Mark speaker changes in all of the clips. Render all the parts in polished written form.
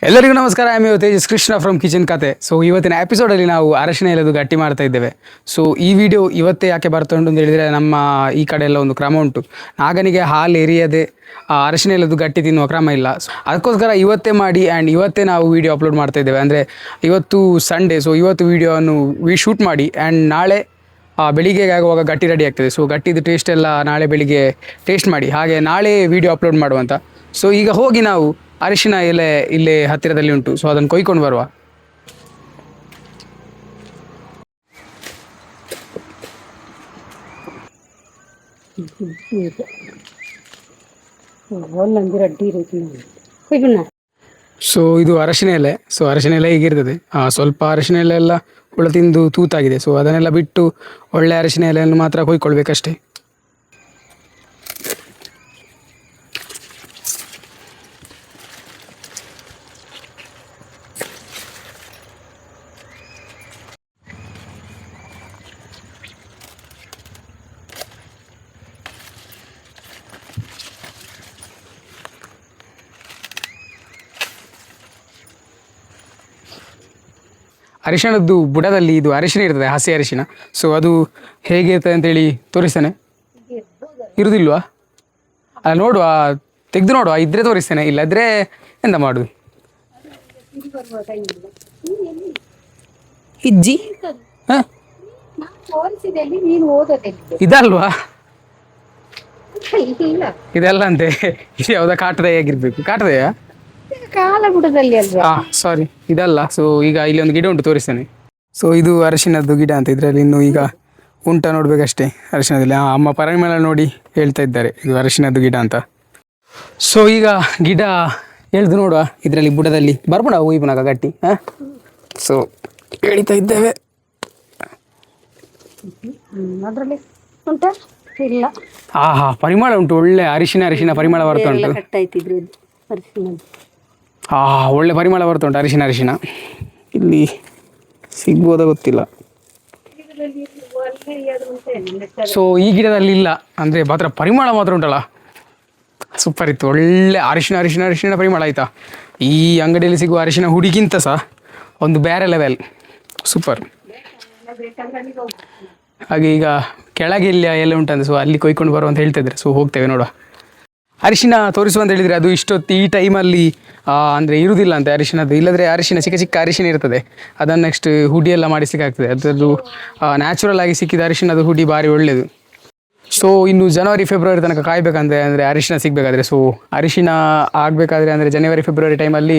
Speaker 1: ಎಲ್ಲರಿಗೂ ನಮಸ್ಕಾರ. I am your Tejas Krishna from kitchen ಕತೆ. ಸೊ ಇವತ್ತಿನ ಎಪಿಸೋಡಲ್ಲಿ ನಾವು ಅರಶಿನ ಎಲೆದು ಗಟ್ಟಿ ಮಾಡ್ತಾ ಇದ್ದೇವೆ. ಸೊ ಈ ವಿಡಿಯೋ ಇವತ್ತೇ ಯಾಕೆ ಬರ್ತಾ ಉಂಟು ಅಂತ ಹೇಳಿದರೆ, ನಮ್ಮ ಈ ಕಡೆ ಎಲ್ಲ ಒಂದು ಕ್ರಮ ಉಂಟು. ನಾಗನಿಗೆ ಹಾಲು ಎರಿಯದೆ ಅರಶಿನ ಎಲೆದು ಗಟ್ಟಿ ತಿನ್ನುವ ಕ್ರಮ ಇಲ್ಲ. ಅದಕ್ಕೋಸ್ಕರ ಇವತ್ತೇ ಮಾಡಿ ಆ್ಯಂಡ್ ಇವತ್ತೇ ನಾವು ವಿಡಿಯೋ ಅಪ್ಲೋಡ್ ಮಾಡ್ತಾ ಇದ್ದೇವೆ. ಅಂದರೆ ಇವತ್ತು ಸಂಡೇ, ಸೊ ಇವತ್ತು ವಿಡಿಯೋವನ್ನು ಶೂಟ್ ಮಾಡಿ ಆ್ಯಂಡ್ ನಾಳೆ ಬೆಳಿಗ್ಗೆ ಆಗುವಾಗ ಗಟ್ಟಿ ರೆಡಿ ಆಗ್ತದೆ. ಸೊ ಗಟ್ಟಿದು ಟೇಸ್ಟ್ ಎಲ್ಲ ನಾಳೆ ಬೆಳಿಗ್ಗೆ ಟೇಸ್ಟ್ ಮಾಡಿ ಹಾಗೆ ನಾಳೆ ವಿಡಿಯೋ ಅಪ್ಲೋಡ್ ಮಾಡುವಂಥ. ಸೊ ಈಗ ಹೋಗಿ ನಾವು ಅರಿಶಿನ ಎಲೆ ಇಲ್ಲೇ ಹತ್ತಿರದಲ್ಲಿ ಉಂಟು, ಸೊ ಅದನ್ನು ಕೊಯ್ಕೊಂಡು ಬರುವ. ಸೊ ಇದು ಅರಶಿನ ಎಲೆ. ಸೊ ಅರಶಿನ ಎಲೆ ಹೀಗಿರ್ತದೆ. ಸ್ವಲ್ಪ ಅರಶಿನ ಎಲೆ ಎಲ್ಲ ಹುಳ ತಿಂದು ತೂತಾಗಿದೆ. ಸೊ ಅದನ್ನೆಲ್ಲ ಬಿಟ್ಟು ಒಳ್ಳೆ ಅರಶಿನ ಎಲೆಯನ್ನು ಮಾತ್ರ ಕೊಯ್ಕೊಳ್ಬೇಕಷ್ಟೇ. ಅರಿಶಿಣದ್ದು ಬುಡದಲ್ಲಿ ಇದು ಅರಿಶಿನ ಇರ್ತದೆ, ಹಸಿ ಅರಿಶಿನ. ಸೊ ಅದು ಹೇಗಿರ್ತದೆ ಅಂತೇಳಿ ತೋರಿಸ್ತೇನೆ. ಇರುವುದಿಲ್ವಾ? ಅಲ್ಲ, ನೋಡುವ, ತೆಗೆದು ನೋಡುವ. ಇದ್ರೆ ತೋರಿಸ್ತೇನೆ, ಇಲ್ಲದ್ರೆ ಎಂತ ಮಾಡುದು. ಇಜ್ಜಿ ಇದಲ್ವಾ? ಇದೆಲ್ಲ ಅಂತೆ. ಇದು ಯಾವ್ದಾ ಕಾಟದಯ ಆಗಿರ್ಬೇಕು. ಕಾಟದಯ
Speaker 2: ಕಾಲಗುಡದಲ್ಲಿ ಅಲ್ವಾ?
Speaker 1: ಸಾರಿ, ಇದಲ್ಲ. ಸೊ ಈಗ ಇಲ್ಲಿ ಒಂದು ಗಿಡ ಉಂಟು, ತೋರಿಸ್ತೇನೆ. ಸೊ ಇದು ಅರಿಶಿನದ್ದು ಗಿಡ ಅಂತ. ಇದರಲ್ಲಿ ಇನ್ನು ಈಗ ಉಂಟ ನೋಡ್ಬೇಕಷ್ಟೇ ಅರಿಶಿನದಲ್ಲಿ. ಅಮ್ಮ ಪರಿಮಳ ನೋಡಿ ಹೇಳ್ತಾ ಇದ್ದಾರೆ ಇದು ಅರಿಶಿನದ್ದು ಗಿಡ ಅಂತ. ಸೊ ಈಗ ಗಿಡ ಎಳ್ದು ನೋಡುವ. ಇದರಲ್ಲಿ ಬುಡದಲ್ಲಿ ಬರ್ಬೋಣ ಹೂಯಿಪುನಾಗ ಗಟ್ಟಿ. ಸೊ ಎಳಿತಾ ಇದ್ದೇವೆ.
Speaker 2: ಅದರಲ್ಲಿ ಉಂಟಾ? ಇಲ್ಲ.
Speaker 1: ಪರಿಮಳ ಉಂಟು, ಒಳ್ಳೆ ಅರಿಶಿನ ಪರಿಮಳ ಬರ್ತಾ ಉಂಟು. ಒಳ್ಳೆ ಪರಿಮಳ ಬರ್ತಾ ಉಂಟು ಅರಿಶಿನ. ಇಲ್ಲಿ ಸಿಗ್ಬೋದಾ ಗೊತ್ತಿಲ್ಲ. ಸೊ ಈ ಗಿಡದಲ್ಲಿ ಇಲ್ಲ, ಅಂದರೆ ಮಾತ್ರ ಪರಿಮಳ ಮಾತ್ರ ಉಂಟಲ್ಲ, ಸೂಪರ್ ಇತ್ತು. ಒಳ್ಳೆ ಅರಿಶಿನ ಪರಿಮಳ ಆಯಿತಾ. ಈ ಅಂಗಡಿಯಲ್ಲಿ ಸಿಗುವ ಅರಿಶಿನ ಹುಡಿಗಿಂತ ಸಹ ಒಂದು ಬೇರೆ ಲೆವೆಲ್, ಸೂಪರ್. ಹಾಗೆ ಈಗ ಕೆಳಗೆ ಇಲ್ಲಿ ಎಲ್ಲ ಉಂಟಂತೆ. ಸೊ ಅಲ್ಲಿ ಕೊಯ್ಕೊಂಡು ಬರುವ ಅಂತ ಹೇಳ್ತಾ ಇದ್ದಾರೆ. ಸೊ ಹೋಗ್ತೇವೆ ನೋಡುವ. ಅರಿಶಿನ ತೋರಿಸುವ ಅಂತ ಹೇಳಿದರೆ ಅದು ಇಷ್ಟೊತ್ತು ಈ ಟೈಮಲ್ಲಿ ಅಂದರೆ ಇರುವುದಿಲ್ಲ ಅಂತೆ ಅರಿಶಿನದ್ದು. ಇಲ್ಲದ್ರೆ ಅರಿಶಿನ ಚಿಕ್ಕ ಅರಿಶಿನ ಇರ್ತದೆ, ಅದನ್ನು ನೆಕ್ಸ್ಟ್ ಹುಡಿ ಎಲ್ಲ ಮಾಡಿಸ್ಲಿಕ್ಕೆ ಆಗ್ತದೆ. ಅದರದ್ದು ನ್ಯಾಚುರಲ್ ಆಗಿ ಸಿಕ್ಕಿದ ಅರಿಶಿನದು ಹುಡಿ ಭಾರಿ ಒಳ್ಳೆಯದು. ಸೊ ಇನ್ನು ಜನವರಿ ಫೆಬ್ರವರಿ ತನಕ ಕಾಯಬೇಕಂದ್ರೆ, ಅಂದರೆ ಅರಿಶಿನ ಸಿಗಬೇಕಾದ್ರೆ. ಸೊ ಅರಿಶಿನ ಆಗಬೇಕಾದ್ರೆ ಅಂದರೆ ಜನವರಿ ಫೆಬ್ರವರಿ ಟೈಮಲ್ಲಿ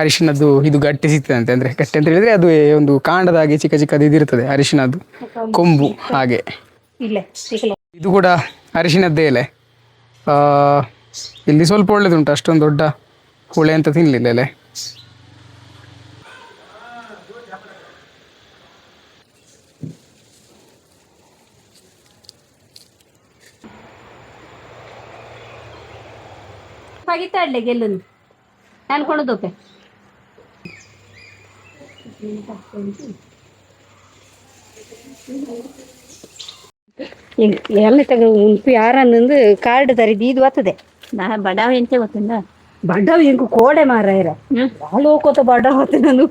Speaker 1: ಅರಿಶಿನದ್ದು ಇದು ಗಟ್ಟಿ ಸಿಗ್ತದೆ ಅಂದರೆ ಗಟ್ಟಿ ಅಂತ ಹೇಳಿದರೆ ಅದು ಒಂದು ಕಾಂಡದಾಗಿ ಚಿಕ್ಕದು ಇದಿರ್ತದೆ ಅರಿಶಿನದ್ದು ಕೊಂಬು. ಹಾಗೆ ಇದು ಕೂಡ ಅರಿಶಿನದ್ದೇ ಎಲೆ. ಇಲ್ಲಿ ಸ್ವಲ್ಪ ಒಳ್ಳೇದುಂಟು, ಅಷ್ಟೊಂದು ದೊಡ್ಡ ಹುಳೆ ಅಂತ ತಿನ್ನಲಿಲ್ಲ ಎಲೆ.
Speaker 2: ಪಗಿತಾಡ್ಲೆ ಗೆಲ್ಲುಂದು ನಾನು ಕೊಡೋದೋಪೆ ಎಲ್ಲ ತಗ ಉಂಟು ಯಾರನ್ನೊಂದು ಕಾರ್ಡ್ ತರಿದ್ದು ಇದು ಬರ್ತದೆ. ನಾ ಬಡವ ಎಂತ ಗೊತ್ತಿಲ್ಲ, ಬಡವ ಹೆಂಗು ಕೋಡೆ ಮಾರಾಯರ ಹಾಲು ಹೋಗೋತ ಬಡವ ಹೊತ್ತೆ ನಾನು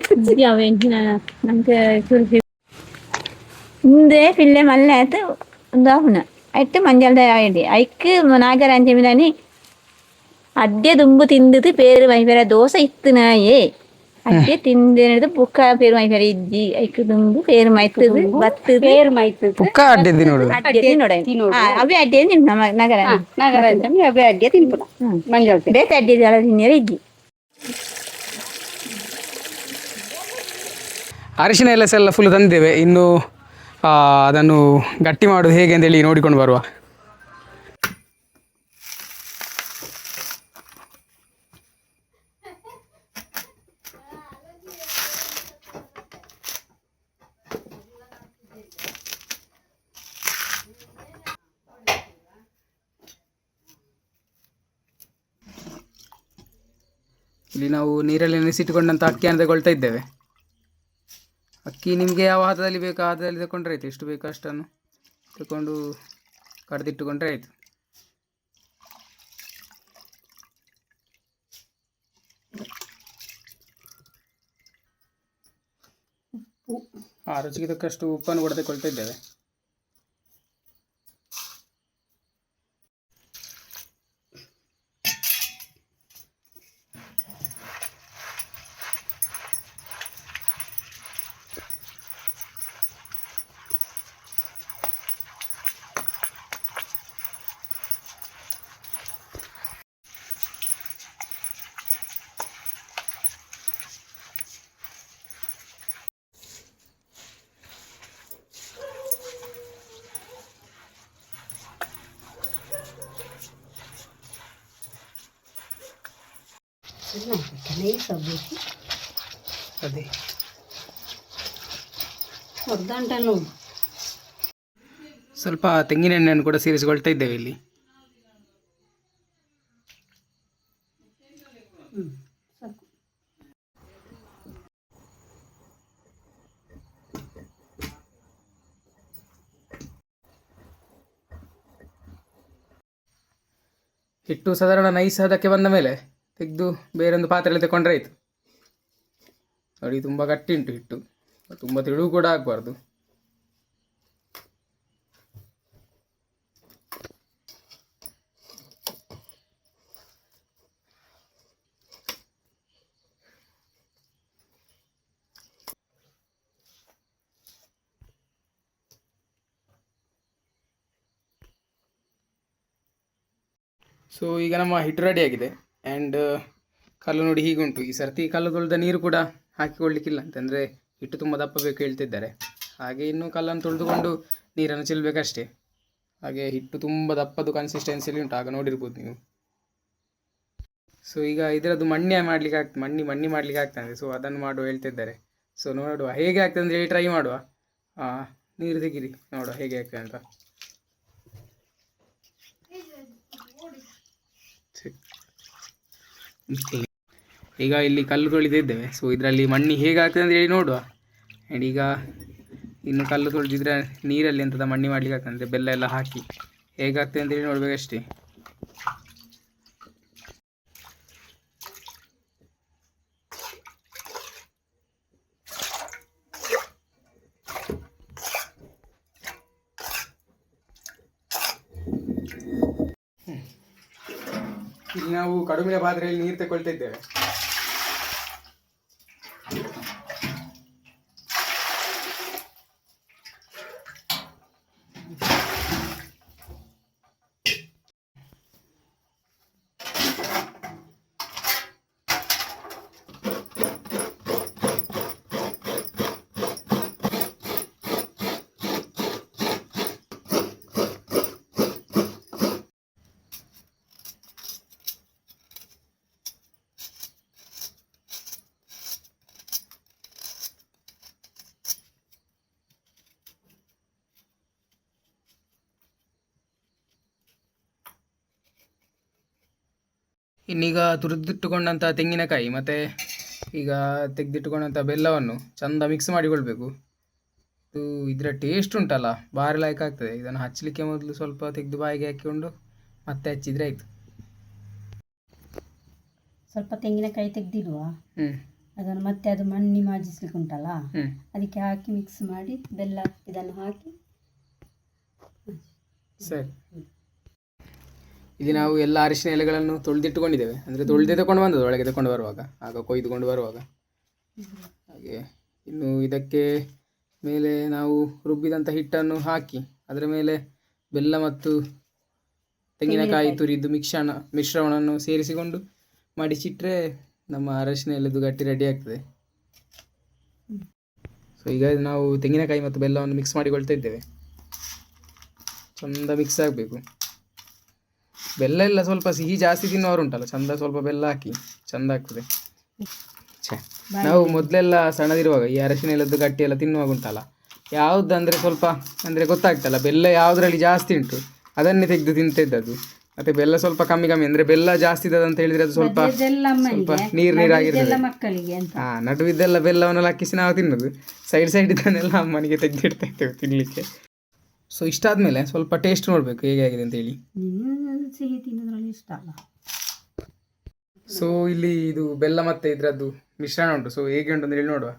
Speaker 2: ಯಾವ ಎಂಚಿನ ನಮ್ಗೆ ಮುಂದೆ ಪಿಲ್ಲೆ ಮಲ್ಲೆ ಆಯ್ತು ಒಂದು ಅವನ ಆಯ್ತು ಮಂಜಲ್ದ ಐಡಿ ಐಕ್ ನಾಗರ ಅಂಚಮಿದಾನಿ ಅಡ್ಡೆ ದುಂಬು ತಿಂದದು ಪೇರು ಮೈಪೇರ ದೋಸೆ ಇತ್ತು ನಾಯೇ ಅಡ್ಡೆ ತಿಂದೇನದು ಬುಕ್ಕ ಪೇರು ಮೈಪೇರ ಇಜ್ಜಿ ಐಕ್ ದುಂಬು ಪೇರು ಮೈತದು ಬತ್ತದು ಪೇರು ಮೈತದು
Speaker 1: ಬುಕ್ಕ ಅಡ್ಡೆ ನೋಡು
Speaker 2: ಅಡ್ಡೆ ನೋಡ ಅವೇ ಅಡ್ಡೆ ತಿಂಪು ನಮ್ಮ ನಗರ ಅಂಚಮಿ ಅವೇ ಅಡ್ಡೆ ತಿನ್ಪುನ ಮಂಜಲ್ ಬೇತೆ ಅಡ್ಡೆ ಜಲ ತಿನ್ನೇರ ಇಜ್ಜಿ.
Speaker 1: ಅರಿಶಿನ ಎಲ್ಲ ಫುಲ್ ತಂದಿದ್ದೇವೆ. ಇನ್ನು ಅದನ್ನು ಗಟ್ಟಿ ಮಾಡೋದು ಹೇಗೆ ಅಂತೇಳಿ ನೋಡಿಕೊಂಡು ಬರುವ. ಇಲ್ಲಿ ನಾವು ನೀರಲ್ಲಿ ನೆನೆಸಿಟ್ಟುಕೊಂಡಂಥ ಅಕ್ಕಿಯನ್ನು ತಗೊಳ್ತಾ ಇದ್ದೇವೆ. ಅಕ್ಕಿ ನಿಮಗೆ ಯಾವ ಹದದಲ್ಲಿ ಬೇಕೋ ಆ ಹದದಲ್ಲಿ ತಗೊಂಡ್ರೆ ಆಯಿತು. ಎಷ್ಟು ಬೇಕೋ ಅಷ್ಟನ್ನು ತಗೊಂಡು ಕಡ್ದಿಟ್ಟುಕೊಂಡ್ರೆ ಆಯಿತು. ರುಚಿಗೆ ತಕ್ಕಷ್ಟು ಉಪ್ಪನ್ನು ಕೂಡ ತೆಗೊಳ್ತಾ ಇದ್ದೇವೆ. ಅದೇ ಸ್ವಲ್ಪ ತೆಂಗಿನ ಎಣ್ಣೆಯನ್ನು ಕೂಡ ಸೇರಿಸಿಕೊಳ್ತಾ ಇದ್ದೇವೆ ಇಲ್ಲಿ. ಹಿಟ್ಟು ಸಾಧಾರಣ ನೈಸ್ ಹದಕ್ಕೆ ಬಂದ ಮೇಲೆ ತೆಗೆದು ಬೇರೊಂದು ಪಾತ್ರೆಯಲ್ಲಿ ತಗೊಂಡ್ರೆ ಆಯಿತು. ನೋಡಿ, ತುಂಬ ಗಟ್ಟಿ ಉಂಟು ಹಿಟ್ಟು, ತುಂಬ ತೆಳು ಕೂಡ ಆಗಬಾರ್ದು. ಸೊ ಈಗ ನಮ್ಮ ಹಿಟ್ಟು ರೆಡಿ ಆಗಿದೆ. ಆ್ಯಂಡ್ ಕಲ್ಲು ನೋಡಿ ಹೀಗುಂಟು. ಈ ಸರ್ತಿ ಕಲ್ಲು ತೊಳೆದ ನೀರು ಕೂಡ ಹಾಕಿಕೊಳ್ಳಿಕ್ಕಿಲ್ಲ ಅಂತಂದರೆ ಹಿಟ್ಟು ತುಂಬ ದಪ್ಪ ಬೇಕು ಹೇಳ್ತಿದ್ದಾರೆ. ಹಾಗೆ ಇನ್ನು ಕಲ್ಲನ್ನು ತೊಳೆದುಕೊಂಡು ನೀರನ್ನು ಚೆಲ್ಲಬೇಕಷ್ಟೇ. ಹಾಗೆ ಹಿಟ್ಟು ತುಂಬ ದಪ್ಪದು ಕನ್ಸಿಸ್ಟೆನ್ಸಿಯಲ್ಲಿ ಉಂಟು, ಆಗ ನೋಡಿರ್ಬೋದು ನೀವು. ಸೊ ಈಗ ಇದರದ್ದು ಮಣ್ಣಿ ಮಾಡಲಿಕ್ಕೆ ಆಗ್ತದೆ. ಸೊ ಅದನ್ನು ಮಾಡುವ ಹೇಳ್ತಿದ್ದಾರೆ. ಸೊ ನೋಡುವ ಹೇಗೆ ಆಗ್ತದೆ ಅಂತ ಹೇಳಿ ಟ್ರೈ ಮಾಡುವ. ನೀರು ತೆಗೀರಿ, ನೋಡುವ ಹೇಗೆ ಆಗ್ತದೆ ಅಂತ. ಈಗ ಇಲ್ಲಿ ಕಲ್ಲು ತೊಳೆದಿದ್ದೇವೆ. ಸೊ ಇದರಲ್ಲಿ ಮಣ್ಣಿ ಹೇಗೆ ಆಗ್ತದೆ ಅಂತ ಹೇಳಿ ನೋಡುವ. ಆ್ಯಂಡ್ ಈಗ ಇನ್ನು ಕಲ್ಲು ತೊಳೆದಿದ್ರೆ ನೀರಲ್ಲಿ ಎಂಥದ ಮಣ್ಣಿ ಮಾಡ್ಲಿಕ್ಕೆ ಆಗ್ತದೆ, ಅಂದರೆ ಬೆಲ್ಲ ಎಲ್ಲ ಹಾಕಿ ಹೇಗಾಗ್ತದೆ ಅಂತೇಳಿ ನೋಡಬೇಕಷ್ಟೇ. ಇಲ್ಲಿ ನಾವು ಕಡಿಮೆ ಪಾತ್ರೆಯಲ್ಲಿ ನೀರು ತಗೊಳ್ತಾ ಇದ್ದೇವೆ. ಇನ್ನೀಗ ತುರಿದಿಟ್ಟುಕೊಂಡಂಥ ತೆಂಗಿನಕಾಯಿ ಮತ್ತು ಈಗ ತೆಗೆದಿಟ್ಟುಕೊಂಡಂಥ ಬೆಲ್ಲವನ್ನು ಚೆಂದ ಮಿಕ್ಸ್ ಮಾಡಿಕೊಳ್ಬೇಕು. ಇದರ ಟೇಸ್ಟ್ ಉಂಟಲ್ಲ, ಭಾರಿ ಲೈಕ್ ಆಗ್ತದೆ. ಇದನ್ನು ಹಚ್ಚಲಿಕ್ಕೆ ಮೊದಲು ಸ್ವಲ್ಪ ತೆಗೆದು ಬಾಯಿಗೆ ಹಾಕಿಕೊಂಡು ಮತ್ತೆ ಹಚ್ಚಿದರೆ ಆಯಿತು.
Speaker 3: ಸ್ವಲ್ಪ ತೆಂಗಿನಕಾಯಿ ತೆಗೆದಿಡುವ, ಅದನ್ನು ಮತ್ತೆ ಅದು ಮಣ್ಣಿ ಮಾಜಿಸ್ಲಿಕ್ಕೆ ಉಂಟಲ್ಲ, ಅದಕ್ಕೆ ಹಾಕಿ ಮಿಕ್ಸ್ ಮಾಡಿ ಬೆಲ್ಲ ಇದನ್ನು ಹಾಕಿ
Speaker 1: ಸರಿ. ಇದು ನಾವು ಎಲ್ಲ ಅರಿಶಿನ ಎಲೆಗಳನ್ನು ತೊಳೆದಿಟ್ಟುಕೊಂಡಿದ್ದೇವೆ, ಅಂದರೆ ತೊಳೆದೇ ತಗೊಂಡು ಬಂದದ್ದು ಒಳಗೆ ತಗೊಂಡು ಬರುವಾಗ, ಆಗ ಕೊಯ್ದುಕೊಂಡು ಬರುವಾಗ. ಹಾಗೆ ಇನ್ನು ಇದಕ್ಕೆ ಮೇಲೆ ನಾವು ರುಬ್ಬಿದಂಥ ಹಿಟ್ಟನ್ನು ಹಾಕಿ ಅದರ ಮೇಲೆ ಬೆಲ್ಲ ಮತ್ತು ತೆಂಗಿನಕಾಯಿ ತುರಿದು ಮಿಶ್ರಣವನ್ನು ಸೇರಿಸಿಕೊಂಡು ಮಡಿಚಿಟ್ರೆ ನಮ್ಮ ಅರಿಶಿನ ಎಲೆದು ಗಟ್ಟಿ ರೆಡಿ ಆಗ್ತದೆ. ಸೊ ಈಗ ನಾವು ತೆಂಗಿನಕಾಯಿ ಮತ್ತು ಬೆಲ್ಲವನ್ನು ಮಿಕ್ಸ್ ಮಾಡಿಕೊಳ್ತಾ ಇದ್ದೇವೆ. ಚಂದ ಮಿಕ್ಸ್ ಆಗಬೇಕು. ಬೆಲ್ಲ ಎಲ್ಲ ಸ್ವಲ್ಪ ಸಿಹಿ ಜಾಸ್ತಿ ತಿನ್ನುವವರು ಉಂಟಲ್ಲ, ಚಂದ ಸ್ವಲ್ಪ ಬೆಲ್ಲ ಹಾಕಿ ಚಂದ ಆಗ್ತದೆ. ನಾವು ಮೊದಲೆಲ್ಲ ಸಣ್ಣದಿರುವಾಗ ಈ ಅರಶಿನ ಎಲ್ಲದ್ದು ಗಟ್ಟಿ ಎಲ್ಲ ತಿನ್ನುವಾಗ ಉಂಟಲ್ಲ, ಯಾವುದಂದರೆ ಸ್ವಲ್ಪ ಅಂದರೆ ಗೊತ್ತಾಗ್ತಲ್ಲ ಬೆಲ್ಲ ಯಾವುದರಲ್ಲಿ ಜಾಸ್ತಿ ಉಂಟು ಅದನ್ನೇ ತೆಗೆದು ತಿಂತಿದ್ದದ್ದು. ಮತ್ತು ಬೆಲ್ಲ ಸ್ವಲ್ಪ ಕಮ್ಮಿ ಅಂದರೆ ಬೆಲ್ಲ ಜಾಸ್ತಿ ಇದ್ದದ್ದು ಅಂತ ಹೇಳಿದರೆ ಅದು ಸ್ವಲ್ಪ ನೀರಾಗಿರ್ತದೆ. ನಡುವಿದ್ದೆಲ್ಲ ಬೆಲ್ಲವನ್ನೆಲ್ಲ ಹಾಕಿಸಿ ನಾವು ತಿನ್ನೋದು, ಸೈಡ್ ಇದನ್ನೆಲ್ಲ ಅಮ್ಮನಿಗೆ ತೆಗೆದಿಡ್ತಾ ಇರ್ತೇವೆ ತಿನ್ನಲಿಕ್ಕೆ. ಸೊ ಇಷ್ಟಾದಮೇಲೆ ಸ್ವಲ್ಪ ಟೇಸ್ಟ್ ನೋಡಬೇಕು ಹೇಗೆ ಆಗಿದೆ ಅಂತೇಳಿ.
Speaker 3: ಸಿಹಿ ತಿನ್ನೋದ್ರಲ್ಲಿ ಇಷ್ಟ ಅಲ್ಲ.
Speaker 1: ಸೊ ಇಲ್ಲಿ ಇದು ಬೆಲ್ಲ ಮತ್ತು ಇದರದ್ದು ಮಿಶ್ರಣ ಉಂಟು. ಸೊ ಹೇಗೆ ಉಂಟು ಅಂತ ಹೇಳಿ ನೋಡುವ.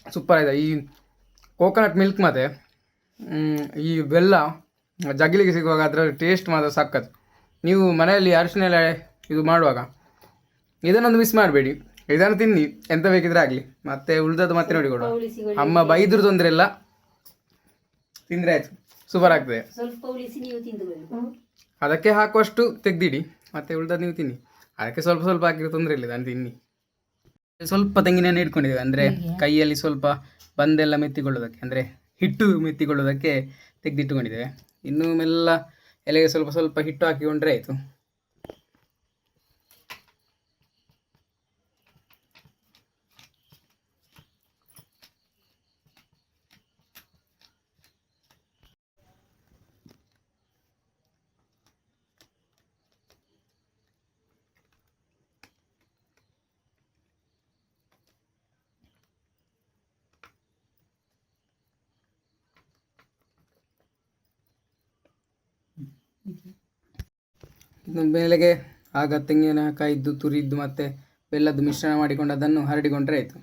Speaker 1: ಸೂಪರ್ ಆಗಿದೆ. ಈ ಕೋಕೋನಟ್ ಮಿಲ್ಕ್ ಮತ್ತು ಈ ಬೆಲ್ಲ ಜಗ್ಲಿಗೆ ಸಿಗುವಾಗ ಅದರ ಟೇಸ್ಟ್ ಮಾತ್ರ ಸಖತ್. ನೀವು ಮನೆಯಲ್ಲಿ ಅರಿಶಿನ ಎಲೆ ಇದು ಮಾಡುವಾಗ ಇದನ್ನೊಂದು ಮಿಸ್ ಮಾಡಬೇಡಿ, ಇದನ್ನು ತಿನ್ನಿ, ಎಂತ ಬೇಕಿದ್ರೆ ಆಗಲಿ. ಮತ್ತೆ ಉಳಿದದ್ದು ಮತ್ತೆ ನೋಡಿ ಕೊಡುವ. ಅಮ್ಮ ಬೈದ್ರು ತೊಂದರೆ ಇಲ್ಲ, ತಿಂದರೆ ಆಯ್ತು, ಸೂಪರ್ ಆಗ್ತದೆ.
Speaker 3: ಸ್ವಲ್ಪ ಉಳಿಸಿ ನೀವು ತಿಂದು
Speaker 1: ಅದಕ್ಕೆ ಹಾಕುವಷ್ಟು ತೆಗ್ದಿಡಿ, ಮತ್ತೆ ಉಳಿದದ್ದು ನೀವು ತಿನ್ನಿ. ಅದಕ್ಕೆ ಸ್ವಲ್ಪ ಸ್ವಲ್ಪ ಹಾಕಿರೋ ತೊಂದರೆ ಇಲ್ಲ, ನಾನು ತಿನ್ನಿ. ಸ್ವಲ್ಪ ತೆಂಗಿನೆಣ್ಣೆ ಇಟ್ಕೊಂಡಿದ್ದೇವೆ, ಅಂದರೆ ಕೈಯಲ್ಲಿ ಸ್ವಲ್ಪ ಬಂದೆಲ್ಲ ಮೆತ್ತಿಕೊಳ್ಳೋದಕ್ಕೆ, ಅಂದರೆ ಹಿಟ್ಟು ಮೆತ್ತಿಕೊಳ್ಳೋದಕ್ಕೆ ತೆಗೆದಿಟ್ಟುಕೊಂಡಿದ್ದೇವೆ. ಇನ್ನು ಮೆಲ್ಲ ಎಲೆಗೆ ಸ್ವಲ್ಪ ಸ್ವಲ್ಪ ಹಿಟ್ಟು ಹಾಕಿಕೊಂಡ್ರೆ ಆಯಿತು. ಇನ್ನು ಮೇಲೆಗೆ ಆಗ ತೆಂಗಿನಕಾಯಿದ್ದು ತುರಿದ್ದು ಮತ್ತು ಬೆಲ್ಲದ್ದು ಮಿಶ್ರಣ ಮಾಡಿಕೊಂಡು ಅದನ್ನು ಹರಡಿಕೊಂಡ್ರೆ ಆಯಿತು.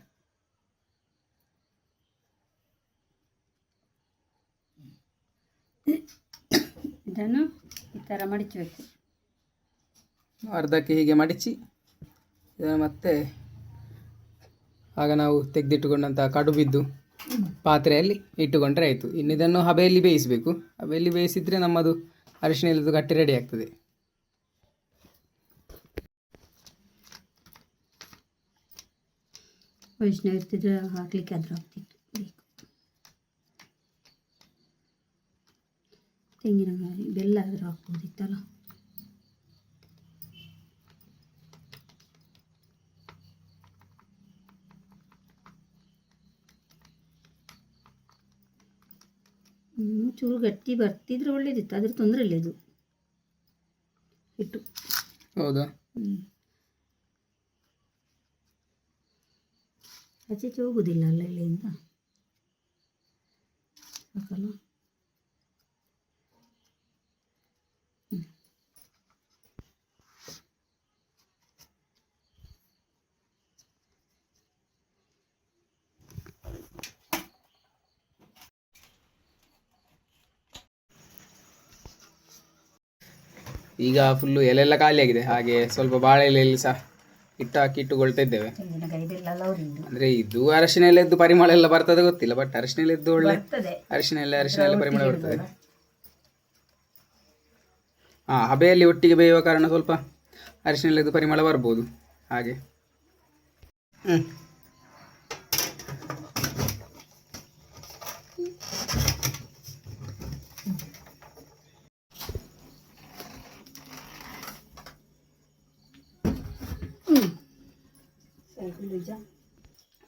Speaker 3: ಇದನ್ನು ಈ ಥರ ಮಡಿಚಬೇಕು.
Speaker 1: ಅರ್ಧಕ್ಕೆ ಹೀಗೆ ಮಡಿಚಿ ಇದನ್ನು ಮತ್ತೆ ಆಗ ನಾವು ತೆಗೆದಿಟ್ಟುಕೊಂಡಂಥ ಕಡುಬಿದ್ದು ಪಾತ್ರೆಯಲ್ಲಿ ಇಟ್ಟುಕೊಂಡ್ರೆ ಆಯಿತು. ಇನ್ನು ಇದನ್ನು ಹಬೆಯಲ್ಲಿ ಬೇಯಿಸಬೇಕು. ಹಬೆಯಲ್ಲಿ ಬೇಯಿಸಿದರೆ ನಮ್ಮದು ಅರಿಶಿನ ಇಲ್ಲದ ಗಟ್ಟಿ ರೆಡಿ ಆಗ್ತದೆ.
Speaker 3: ವೈಷ್ಣವ ಇರ್ತಿದ್ರೆ ಹಾಕ್ಲಿಕ್ಕೆ ಆದರೂ ಆಗ್ತಿತ್ತು. ತೆಂಗಿನಕಾಯಿ ಬೆಲ್ಲ ಆದರೂ ಹಾಕ್ಬೋದಿತ್ತಲ್ಲ. ಚೂರು ಗಟ್ಟಿ ಬರ್ತಿದ್ರೆ ಒಳ್ಳೇದಿತ್ತು, ಅದ್ರ ತೊಂದರೆ ಇಲ್ಲ ಇದು ಹಿಟ್ಟು.
Speaker 1: ಹೌದಾ?
Speaker 3: ಆಚೆಚೆ ಹೋಗುದಿಲ್ಲ ಅಲ್ಲ ಇಲ್ಲಿಂದ, ಸಾಕಲ್ಲ.
Speaker 1: ಈಗ ಫುಲ್ಲು ಎಲೆಲ್ಲ ಖಾಲಿಯಾಗಿದೆ. ಹಾಗೆ ಸ್ವಲ್ಪ ಬಾಳೆ ಎಲೆಯಲ್ಲಿ ಸಹ ಹಿಟ್ಟು ಹಾಕಿ ಇಟ್ಟುಕೊಳ್ತಾ ಇದ್ದೇವೆ. ಅಂದರೆ ಇದು ಅರಿಶಿನ ಎಲೆದ್ದು ಪರಿಮಳ ಎಲ್ಲ ಬರ್ತದೆ ಗೊತ್ತಿಲ್ಲ, ಬಟ್ ಅರಿಶಿನ ಎಲೆದ್ದು ಒಳ್ಳೆ ಅರಿಶಿನ ಎಲ್ಲ ಪರಿಮಳ ಬರ್ತದೆ. ಹಬೆಯಲ್ಲಿ ಒಟ್ಟಿಗೆ ಬೇಯುವ ಕಾರಣ ಸ್ವಲ್ಪ ಅರಿಶಿನ ಎಲೆದ್ದು ಪರಿಮಳ ಬರ್ಬೋದು. ಹಾಗೆ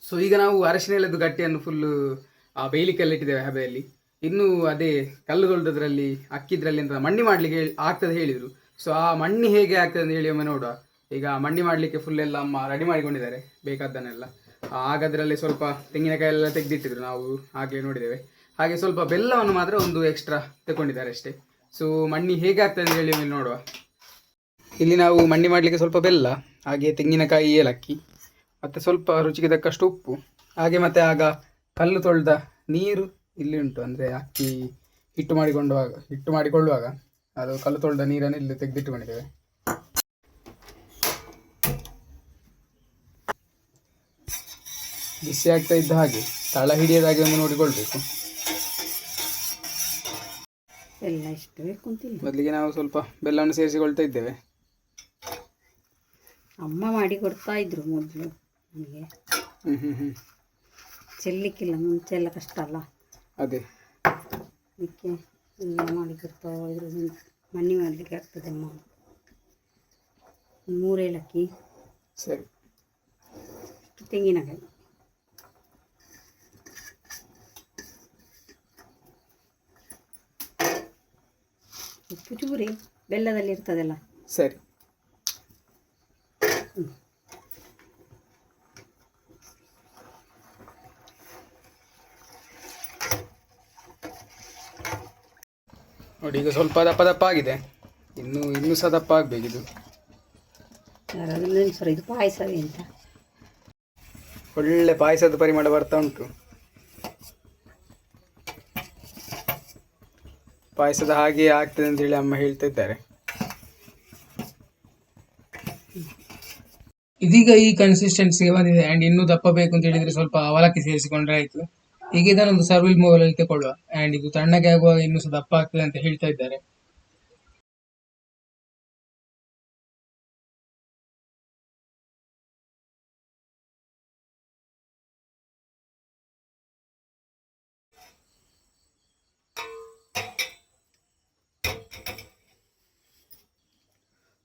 Speaker 1: ಸೊ ಈಗ ನಾವು ಅರಿಶಿನ ಎಲೆದು ಗಟ್ಟಿಯನ್ನು ಫುಲ್ಲು ಬೇಯಲಿಕ್ಕೆಲ್ಲ ಇಟ್ಟಿದ್ದೇವೆ ಹಬೆಯಲ್ಲಿ. ಇನ್ನು ಅದೇ ಕಲ್ಲು ತೊಳೆದದ್ರಲ್ಲಿ ಅಕ್ಕಿದ್ರಲ್ಲಿ ಅಂತ ಮಣ್ಣಿ ಮಾಡಲಿಕ್ಕೆ ಆಗ್ತದೆ ಹೇಳಿದರು. ಸೊ ಆ ಮಣ್ಣಿ ಹೇಗೆ ಆಗ್ತದೆ ಅಂತ ಹೇಳಿ ಒಮ್ಮೆ ನೋಡುವ. ಈಗ ಮಣ್ಣಿ ಮಾಡಲಿಕ್ಕೆ ಫುಲ್ ಎಲ್ಲ ಅಮ್ಮ ರೆಡಿ ಮಾಡಿಕೊಂಡಿದ್ದಾರೆ ಬೇಕಾದ್ದನ್ನೆಲ್ಲ. ಆಗದ್ರಲ್ಲಿ ಸ್ವಲ್ಪ ತೆಂಗಿನಕಾಯಿ ಎಲ್ಲ ತೆಗೆದಿಟ್ಟಿದ್ರು, ನಾವು ಹಾಗೆ ನೋಡಿದ್ದೇವೆ. ಹಾಗೆ ಸ್ವಲ್ಪ ಬೆಲ್ಲವನ್ನು ಮಾತ್ರ ಒಂದು ಎಕ್ಸ್ಟ್ರಾ ತಗೊಂಡಿದ್ದಾರೆ ಅಷ್ಟೇ. ಸೊ ಮಣ್ಣಿ ಹೇಗೆ ಆಗ್ತದೆ ಅಂತ ಹೇಳಿ ಒಮ್ಮೆ ನೋಡುವ. ಇಲ್ಲಿ ನಾವು ಮಣ್ಣಿ ಮಾಡಲಿಕ್ಕೆ ಸ್ವಲ್ಪ ಬೆಲ್ಲ, ಹಾಗೆ ತೆಂಗಿನಕಾಯಿ, ಏಲಕ್ಕಿ ಮತ್ತು ಸ್ವಲ್ಪ ರುಚಿಗೆ ತಕ್ಕಷ್ಟು ಉಪ್ಪು, ಹಾಗೆ ಮತ್ತು ಆಗ ಕಲ್ಲು ತೊಳೆದ ನೀರು ಇಲ್ಲಿ ಉಂಟು. ಅಂದರೆ ಅಕ್ಕಿ ಹಿಟ್ಟು ಮಾಡಿಕೊಳ್ಳುವಾಗ ಅದು ಕಲ್ಲು ತೊಳೆದ ನೀರನ್ನು ಇಲ್ಲಿ ತೆಗೆದಿಟ್ಟುಕೊಂಡಿದ್ದೇವೆ. ಬಿಸಿ ಆಗ್ತಾ ಇದ್ದ ಹಾಗೆ ತಳ ಹಿಡಿಯೋದಾಗಿ ಒಂದು ನೋಡಿಕೊಳ್ಬೇಕು. ಮೊದಲಿಗೆ ನಾವು ಸ್ವಲ್ಪ ಬೆಲ್ಲವನ್ನು ಸೇರಿಸಿಕೊಳ್ತಾ ಇದ್ದೇವೆ.
Speaker 3: ಅಮ್ಮ ಮಾಡಿ ಕೊಡ್ತಾ ಇದ್ರು ಮೊದಲು ನನಗೆ. ಚೆಲ್ಲಿಕ್ಕಿಲ್ಲ, ಮುಂಚೆ ಎಲ್ಲ ಕಷ್ಟ ಅಲ್ಲ.
Speaker 1: ಅದೇ
Speaker 3: ಅದಕ್ಕೆ ಎಲ್ಲ ಮಾಡಿ ಕೊಡ್ತಾ ಇದ್ರು. ಮಣ್ಣಿ ಮಾಡಲಿಕ್ಕೆ ಆಗ್ತದೆ ಅಮ್ಮ. 3 ಏಲಕ್ಕಿ,
Speaker 1: ಸರಿ,
Speaker 3: ತೆಂಗಿನಕಾಯಿ, ಉಪ್ಪು ಚೂರಿ ಬೆಲ್ಲದಲ್ಲಿ ಇರ್ತದಲ್ಲ.
Speaker 1: ಸರಿ. ನೋಡಿ ಈಗ ಸ್ವಲ್ಪ ದಪ್ಪ ಆಗಿದೆ. ಇನ್ನೂ ಸಹ ದಪ್ಪ ಆಗಬೇಕಿದು.
Speaker 3: ಇದು ಪಾಯಸವೇ ಅಂತ
Speaker 1: ಒಳ್ಳೆ ಪಾಯಸದ ಪರಿಮಳ ಬರ್ತಾ ಉಂಟು. ಪಾಯಸದ ಹಾಗೆ ಆಗ್ತದೆ ಅಂತೇಳಿ ಅಮ್ಮ ಹೇಳ್ತಾ ಇದ್ದಾರೆ. ಇದೀಗ ಈ ಕನ್ಸಿಸ್ಟೆನ್ಸಿಗೆ ಬಂದಿದೆ. ಆ್ಯಂಡ್ ಇನ್ನೂ ದಪ್ಪ ಬೇಕು ಅಂತ ಹೇಳಿದ್ರೆ ಸ್ವಲ್ಪ ಅವಲಕ್ಕಿ ಸೇರಿಸಿಕೊಂಡ್ರೆ ಆಯಿತು. ಈಗ ಇದನ್ನೊಂದು ಸರ್ವಿಲ್ ಮೂವಲ್ಲಿ ತಗೊಳ್ಳುವ. ಆ್ಯಂಡ್ ಇದು ತಣ್ಣಗೆ ಆಗುವಾಗ ಇನ್ನೂ ಸಹ ದಪ್ಪ ಆಗ್ತದೆ ಅಂತ ಹೇಳ್ತಾ ಇದ್ದಾರೆ.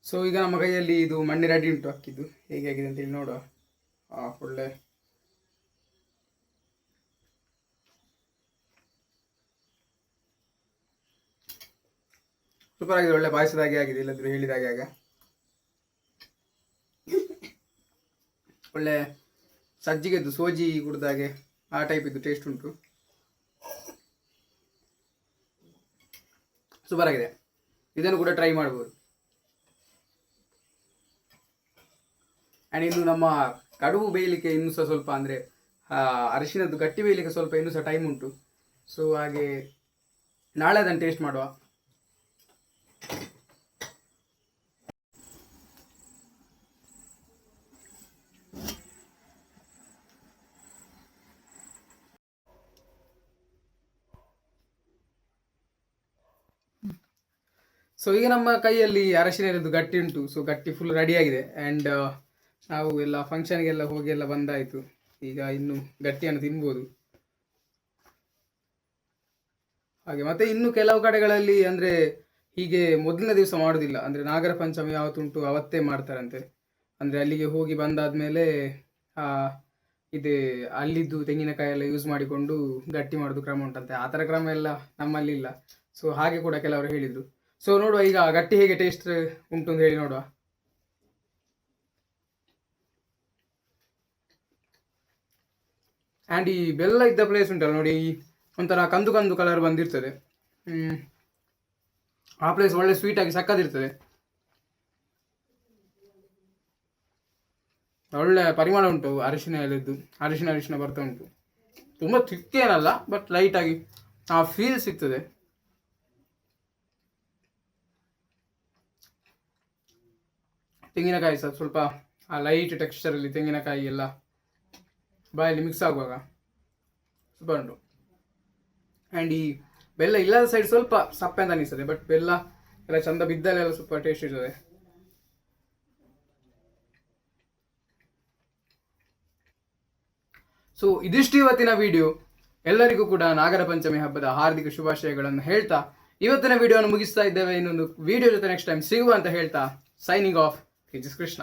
Speaker 1: ಸೊ ಈಗ ನಮ್ಮ ಕೈಯಲ್ಲಿ ಇದು ಮಣ್ಣೆ ರೆಡಿ ಉಂಟು ಅಕ್ಕಿದ್ದು. ಹೇಗೆ ಆಗಿದೆ ಅಂತೇಳಿ ನೋಡುವ. ಒಳ್ಳೆ ಸೂಪರ್ ಆಗಿದೆ, ಒಳ್ಳೆ ಪಾಯಸದ ಹಾಗೆ ಆಗಿದೆ, ಇಲ್ಲದ್ರೆ ಹೇಳಿದ ಹಾಗೆ ಆಗ ಒಳ್ಳೆ ಸಜ್ಜಿಗೆದ್ದು ಸೋಜಿ ಕುಡ್ದಾಗೆ ಆ ಟೈಪ್ ಇದ್ದು ಟೇಸ್ಟ್ ಉಂಟು. ಸೂಪರ್ ಆಗಿದೆ, ಇದನ್ನು ಕೂಡ ಟ್ರೈ ಮಾಡ್ಬೋದು. ಆ್ಯಂಡ್ ಇನ್ನು ನಮ್ಮ ಕಡುಬು ಬೇಯಲಿಕ್ಕೆ ಇನ್ನೂ ಸಹ ಸ್ವಲ್ಪ, ಅಂದರೆ ಅರಿಶಿನದ್ದು ಗಟ್ಟಿ ಬೇಯಲಿಕ್ಕೆ ಸ್ವಲ್ಪ ಇನ್ನೂ ಸಹ ಟೈಮ್ ಉಂಟು. ಸೊ ಹಾಗೆ ನಾಳೆ ಅದನ್ನು ಟೇಸ್ಟ್ ಮಾಡುವ. ಸೊ ಈಗ ನಮ್ಮ ಕೈಯಲ್ಲಿ ಅರಶಿನ ಇರೋದು ಗಟ್ಟಿ ಉಂಟು. ಸೊ ಗಟ್ಟಿ ಫುಲ್ ರೆಡಿ ಆಗಿದೆ. ಆ್ಯಂಡ್ ನಾವು ಎಲ್ಲ ಫಂಕ್ಷನ್ಗೆಲ್ಲ ಹೋಗಿ ಎಲ್ಲ ಬಂದಾಯಿತು. ಈಗ ಇನ್ನು ಗಟ್ಟಿಯನ್ನು ತಿನ್ಬೋದು ಹಾಗೆ. ಮತ್ತೆ ಇನ್ನು ಕೆಲವು ಕಡೆಗಳಲ್ಲಿ ಅಂದರೆ ಹೀಗೆ ಮೊದಲನೇ ದಿವಸ ಮಾಡೋದಿಲ್ಲ, ಅಂದರೆ ನಾಗರ ಪಂಚಮಿ ಯಾವತ್ತುಂಟು ಅವತ್ತೇ ಮಾಡ್ತಾರಂತೆ. ಅಂದರೆ ಅಲ್ಲಿಗೆ ಹೋಗಿ ಬಂದಾದಮೇಲೆ ಇದು ಅಲ್ಲಿದ್ದು ತೆಂಗಿನಕಾಯಿ ಎಲ್ಲ ಯೂಸ್ ಮಾಡಿಕೊಂಡು ಗಟ್ಟಿ ಮಾಡೋದು ಕ್ರಮ ಉಂಟಂತೆ. ಆ ಥರ ಕ್ರಮ ಎಲ್ಲ ನಮ್ಮಲ್ಲಿ ಇಲ್ಲ. ಸೊ ಹಾಗೆ ಕೂಡ ಕೆಲವರು ಹೇಳಿದರು. ಸೊ ನೋಡುವ ಈಗ ಗಟ್ಟಿ ಹೇಗೆ ಟೇಸ್ಟ್ ಉಂಟು ಅಂತ ಹೇಳಿ ನೋಡುವ. ಆ್ಯಂಡ್ ಈ ಬೆಲ್ಲ ಇದ್ದ ಪ್ಲೇಸ್ ಉಂಟಲ್ಲ ನೋಡಿ, ಒಂಥರ ಕಂದು ಕಂದು ಕಲರ್ ಬಂದಿರ್ತದೆ. ಆ ಪ್ಲೇಸ್ ಒಳ್ಳೆ ಸ್ವೀಟಾಗಿ ಸಕ್ಕದಿರ್ತದೆ. ಒಳ್ಳೆ ಪರಿಮಳ ಉಂಟು ಅರಿಶಿನ ಎಲೆದ್ದು. ಅರಿಶಿನ ಬರ್ತಾ ಉಂಟು. ತುಂಬ ತಿಕ್ಕೇನಲ್ಲ, ಬಟ್ ಲೈಟಾಗಿ ಆ ಫೀಲ್ ಸಿಗ್ತದೆ. ತೆಂಗಿನಕಾಯಿ ಸಹ ಸ್ವಲ್ಪ ಆ ಲೈಟ್ ಟೆಕ್ಸ್ಚರಲ್ಲಿ ತೆಂಗಿನಕಾಯಿ ಎಲ್ಲ ಬಾಯಲ್ಲಿ ಮಿಕ್ಸ್ ಆಗುವಾಗ ಸೂಪರ್ ಉಂಟು. ಆ್ಯಂಡ್ ಈ ಬೆಲ್ಲ ಇಲ್ಲದ ಸೈಡ್ ಸ್ವಲ್ಪ ಸಪ್ಪೆ ಅಂತ ಅನಿಸ್ತದೆ, ಬಟ್ ಬೆಲ್ಲ ಎಲ್ಲ ಚಂದ ಬಿದ್ದಲ್ಲೆಲ್ಲ ಸ್ವಲ್ಪ ಟೇಸ್ಟ್ ಇರ್ತದೆ. ಸೊ ಇದಿಷ್ಟು ಇವತ್ತಿನ ವಿಡಿಯೋ. ಎಲ್ಲರಿಗೂ ಕೂಡ ನಾಗರ ಪಂಚಮಿ ಹಬ್ಬದ ಹಾರ್ದಿಕ ಶುಭಾಶಯಗಳನ್ನು ಹೇಳ್ತಾ ಇವತ್ತಿನ ವಿಡಿಯೋವನ್ನು ಮುಗಿಸ್ತಾ ಇದ್ದೇವೆ. ಇನ್ನೊಂದು ವಿಡಿಯೋ ಜೊತೆ ನೆಕ್ಸ್ಟ್ ಟೈಮ್ ಸಿಗುವ ಅಂತ ಹೇಳ್ತಾ ಸೈನಿಂಗ್ ಆಫ್ KGS ಕೃಷ್ಣ.